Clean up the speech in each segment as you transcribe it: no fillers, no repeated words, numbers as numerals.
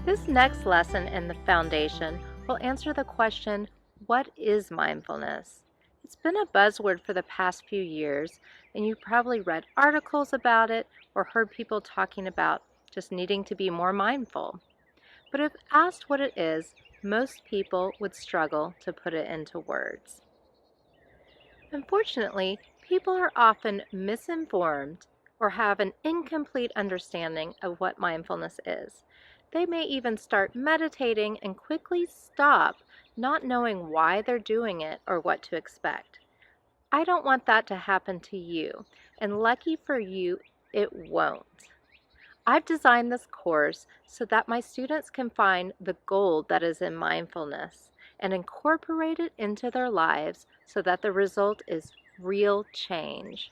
This next lesson in the foundation will answer the question, what is mindfulness? It's been a buzzword for the past few years, and you've probably read articles about it or heard people talking about just needing to be more mindful. But if asked what it is, most people would struggle to put it into words. Unfortunately, people are often misinformed or have an incomplete understanding of what mindfulness is. They may even start meditating and quickly stop, not knowing why they're doing it or what to expect. I don't want that to happen to you, and lucky for you, it won't. I've designed this course so that my students can find the gold that is in mindfulness and incorporate it into their lives so that the result is real change.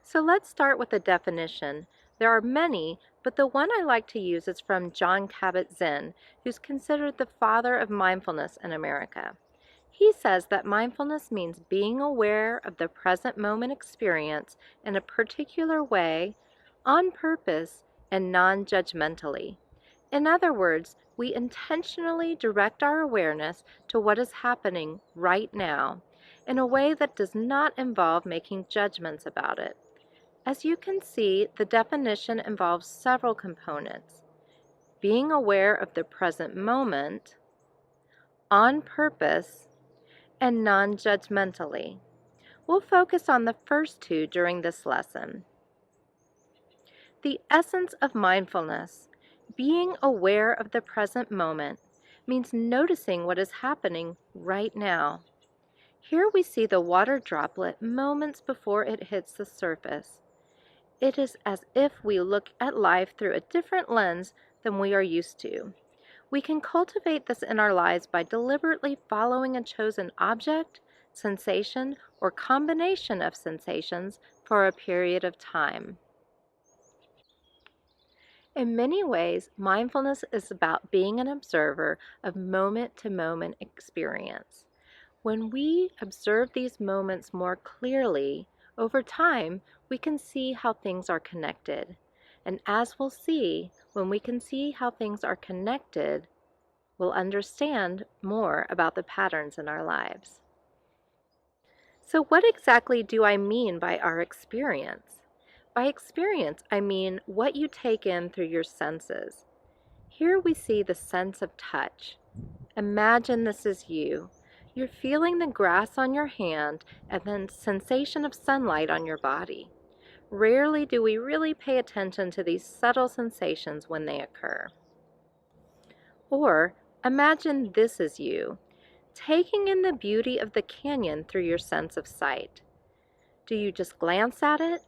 So let's start with a definition. There are many, but the one I like to use is from Jon Kabat-Zinn, who's considered the father of mindfulness in America. He says that mindfulness means being aware of the present moment experience in a particular way, on purpose, and non-judgmentally. In other words, we intentionally direct our awareness to what is happening right now in a way that does not involve making judgments about it. As you can see, the definition involves several components: being aware of the present moment, on purpose, and non-judgmentally. We'll focus on the first two during this lesson. The essence of mindfulness, being aware of the present moment, means noticing what is happening right now. Here we see the water droplet moments before it hits the surface. It is as if we look at life through a different lens than we are used to. We can cultivate this in our lives by deliberately following a chosen object, sensation, or combination of sensations for a period of time. In many ways, mindfulness is about being an observer of moment-to-moment experience. When we observe these moments more clearly, over time, we can see how things are connected. And as we'll see, when we can see how things are connected, we'll understand more about the patterns in our lives. So what exactly do I mean by our experience? By experience, I mean what you take in through your senses. Here we see the sense of touch. Imagine this is you. You're feeling the grass on your hand and then sensation of sunlight on your body. Rarely do we really pay attention to these subtle sensations when they occur. Or imagine this is you, taking in the beauty of the canyon through your sense of sight. Do you just glance at it?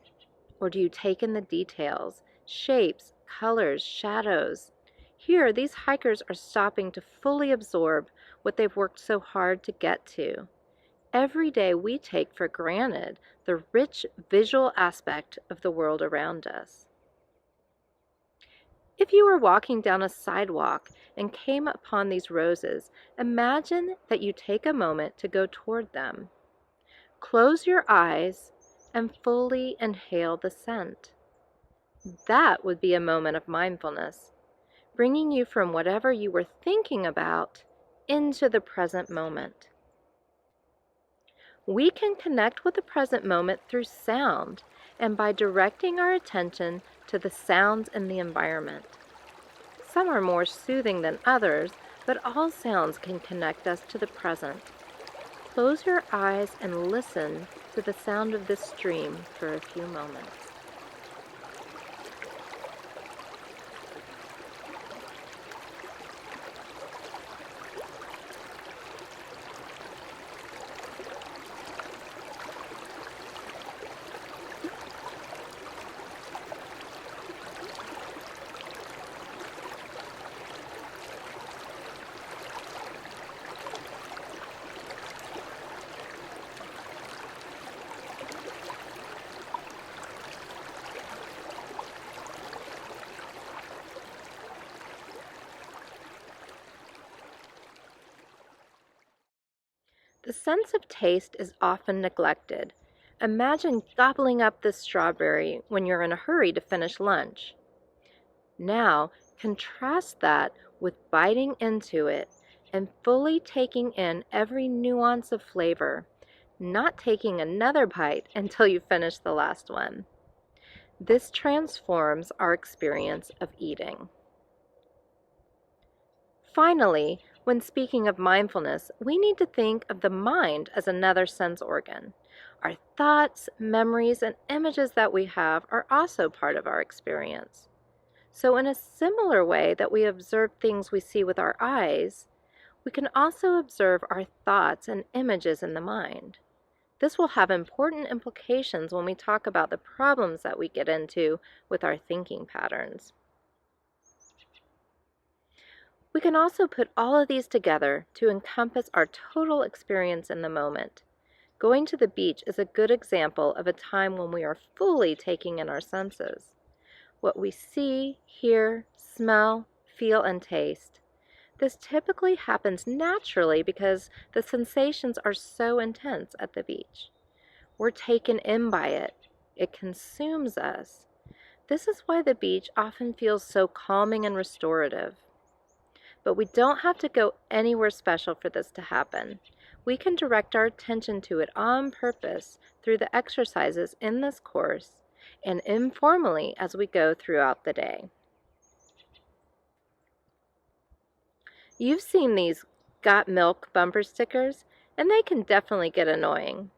Or do you take in the details, shapes, colors, shadows? Here, these hikers are stopping to fully absorb what they've worked so hard to get to. Every day we take for granted the rich visual aspect of the world around us. If you were walking down a sidewalk and came upon these roses, imagine that you take a moment to go toward them. Close your eyes and fully inhale the scent. That would be a moment of mindfulness, bringing you from whatever you were thinking about into the present moment. We can connect with the present moment through sound and by directing our attention to the sounds in the environment. Some are more soothing than others, but all sounds can connect us to the present. Close your eyes and listen to the sound of this stream for a few moments. The sense of taste is often neglected. Imagine gobbling up this strawberry when you're in a hurry to finish lunch. Now, contrast that with biting into it and fully taking in every nuance of flavor, not taking another bite until you finish the last one. This transforms our experience of eating. Finally, when speaking of mindfulness, we need to think of the mind as another sense organ. Our thoughts, memories, and images that we have are also part of our experience. So, in a similar way that we observe things we see with our eyes, we can also observe our thoughts and images in the mind. This will have important implications when we talk about the problems that we get into with our thinking patterns. We can also put all of these together to encompass our total experience in the moment. Going to the beach is a good example of a time when we are fully taking in our senses. What we see, hear, smell, feel, and taste. This typically happens naturally because the sensations are so intense at the beach. We're taken in by it. It consumes us. This is why the beach often feels so calming and restorative. But we don't have to go anywhere special for this to happen. We can direct our attention to it on purpose through the exercises in this course and informally as we go throughout the day. You've seen these "Got Milk" bumper stickers, and they can definitely get annoying.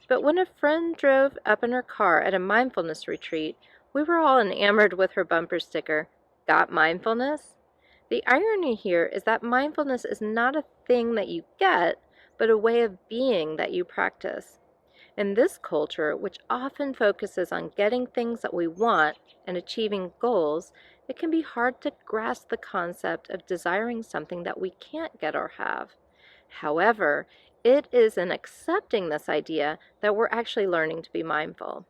But when a friend drove up in her car at a mindfulness retreat, we were all enamored with her bumper sticker, "Got Mindfulness?" The irony here is that mindfulness is not a thing that you get, but a way of being that you practice. In this culture, which often focuses on getting things that we want and achieving goals, it can be hard to grasp the concept of desiring something that we can't get or have. However, it is in accepting this idea that we're actually learning to be mindful.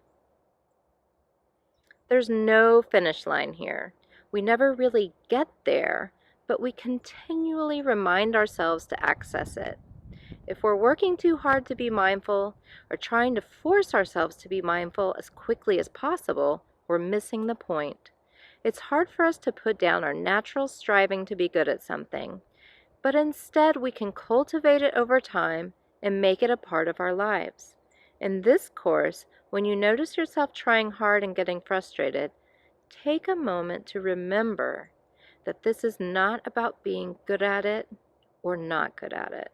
There's no finish line here. We never really get there, but we continually remind ourselves to access it. If we're working too hard to be mindful or trying to force ourselves to be mindful as quickly as possible, we're missing the point. It's hard for us to put down our natural striving to be good at something, but instead we can cultivate it over time and make it a part of our lives. In this course, when you notice yourself trying hard and getting frustrated, take a moment to remember that this is not about being good at it or not good at it.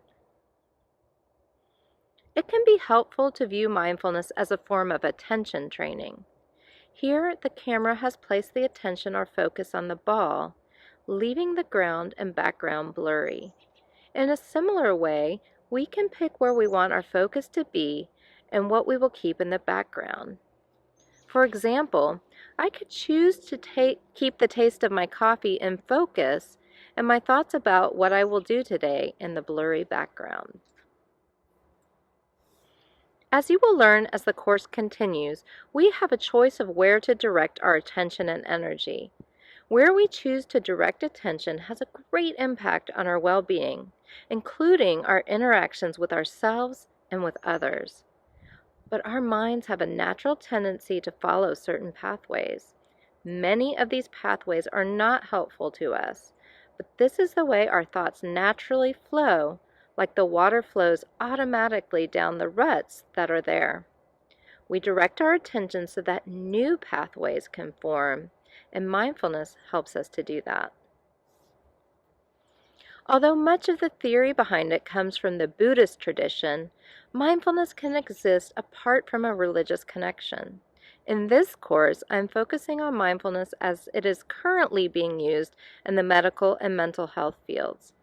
It can be helpful to view mindfulness as a form of attention training. Here, the camera has placed the attention or focus on the ball, leaving the ground and background blurry. In a similar way, we can pick where we want our focus to be and what we will keep in the background. For example, I could choose to keep the taste of my coffee in focus and my thoughts about what I will do today in the blurry background. As you will learn as the course continues, we have a choice of where to direct our attention and energy. Where we choose to direct attention has a great impact on our well-being, including our interactions with ourselves and with others. But our minds have a natural tendency to follow certain pathways. Many of these pathways are not helpful to us, but this is the way our thoughts naturally flow, like the water flows automatically down the ruts that are there. We direct our attention so that new pathways can form, and mindfulness helps us to do that. Although much of the theory behind it comes from the Buddhist tradition, mindfulness can exist apart from a religious connection. In this course, I'm focusing on mindfulness as it is currently being used in the medical and mental health fields.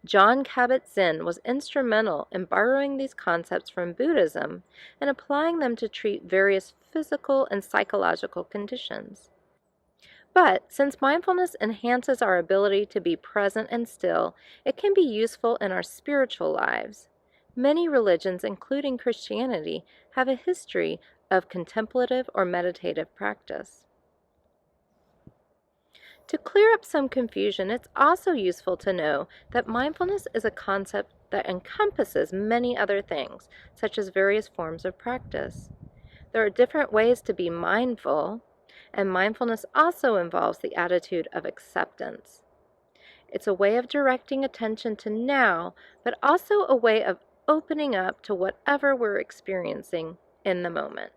Jon Kabat-Zinn was instrumental in borrowing these concepts from Buddhism and applying them to treat various physical and psychological conditions. But since mindfulness enhances our ability to be present and still, it can be useful in our spiritual lives. Many religions, including Christianity, have a history of contemplative or meditative practice. To clear up some confusion, it's also useful to know that mindfulness is a concept that encompasses many other things, such as various forms of practice. There are different ways to be mindful, and mindfulness also involves the attitude of acceptance. It's a way of directing attention to now, but also a way of opening up to whatever we're experiencing in the moment.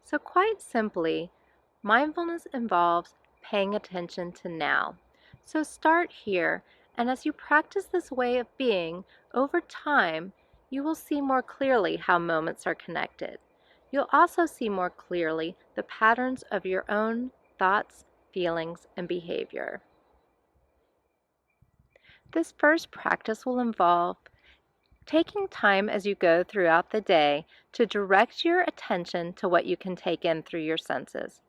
So quite simply, mindfulness involves paying attention to now. So start here, and as you practice this way of being, over time, you will see more clearly how moments are connected. You'll also see more clearly the patterns of your own thoughts, feelings, and behavior. This first practice will involve taking time as you go throughout the day to direct your attention to what you can take in through your senses.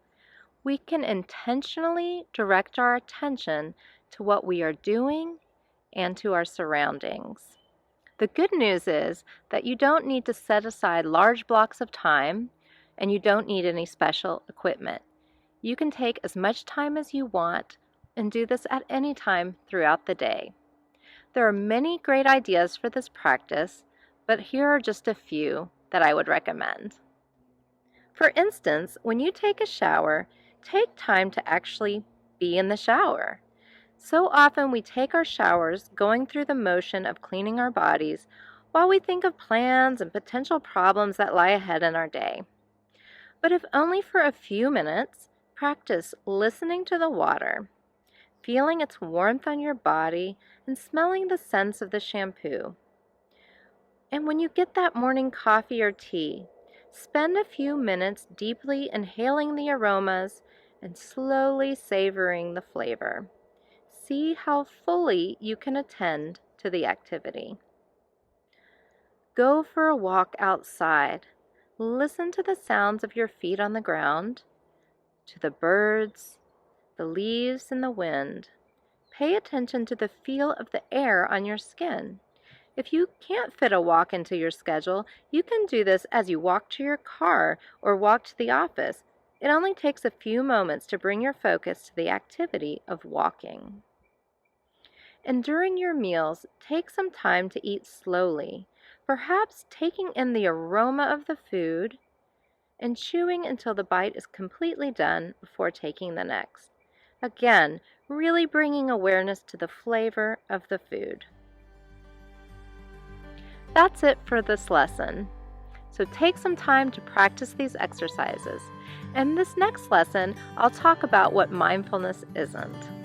We can intentionally direct our attention to what we are doing and to our surroundings. The good news is that you don't need to set aside large blocks of time, and you don't need any special equipment. You can take as much time as you want and do this at any time throughout the day. There are many great ideas for this practice, but here are just a few that I would recommend. For instance, when you take a shower, take time to actually be in the shower. So often we take our showers going through the motion of cleaning our bodies while we think of plans and potential problems that lie ahead in our day. But if only for a few minutes, practice listening to the water, feeling its warmth on your body, and smelling the scents of the shampoo. And when you get that morning coffee or tea, spend a few minutes deeply inhaling the aromas and slowly savoring the flavor. See how fully you can attend to the activity. Go for a walk outside. Listen to the sounds of your feet on the ground, to the birds, the leaves, and the wind. Pay attention to the feel of the air on your skin. If you can't fit a walk into your schedule, you can do this as you walk to your car or walk to the office. It only takes a few moments to bring your focus to the activity of walking. And during your meals, take some time to eat slowly, perhaps taking in the aroma of the food and chewing until the bite is completely done before taking the next. Again, really bringing awareness to the flavor of the food. That's it for this lesson. So take some time to practice these exercises. And this next lesson, I'll talk about what mindfulness isn't.